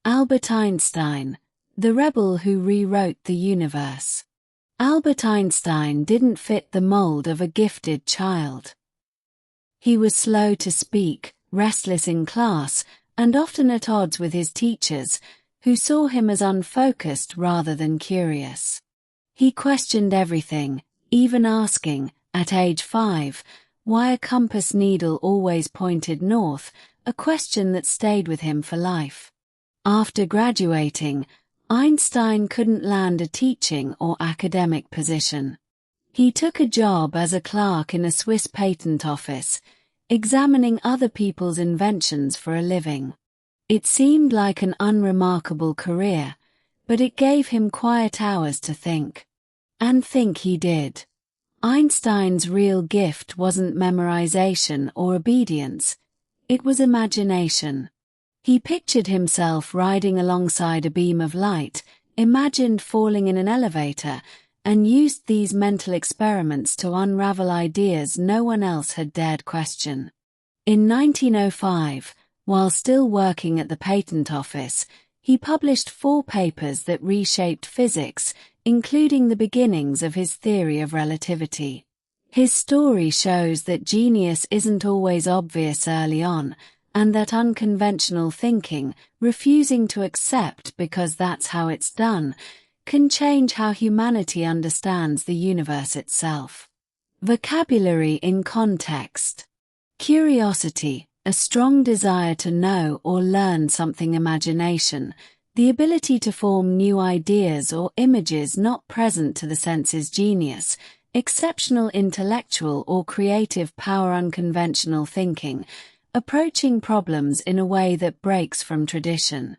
Albert Einstein, the rebel who rewrote the universe. Albert Einstein didn't fit the mold of a gifted child. He was slow to speak, restless in class, and often at odds with his teachers, who saw him as unfocused rather than curious. He questioned everything, even asking, at age 5, why a compass needle always pointed north, a question that stayed with him for life. After graduating, Einstein couldn't land a teaching or academic position. He took a job as a clerk in a Swiss patent office, examining other people's inventions for a living. It seemed like an unremarkable career, but it gave him quiet hours to think. And think he did. Einstein's real gift wasn't memorization or obedience, it was imagination. He pictured himself riding alongside a beam of light, imagined falling in an elevator, and used these mental experiments to unravel ideas no one else had dared question. In 1905, while still working at the patent office, he published 4 papers that reshaped physics, including the beginnings of his theory of relativity. His story shows that genius isn't always obvious early on, and that unconventional thinking, refusing to accept because that's how it's done, can change how humanity understands the universe itself. Vocabulary in context. Curiosity, a strong desire to know or learn something. Imagination, the ability to form new ideas or images not present to the senses. Genius, exceptional intellectual or creative power. Unconventional thinking, approaching problems in a way that breaks from tradition.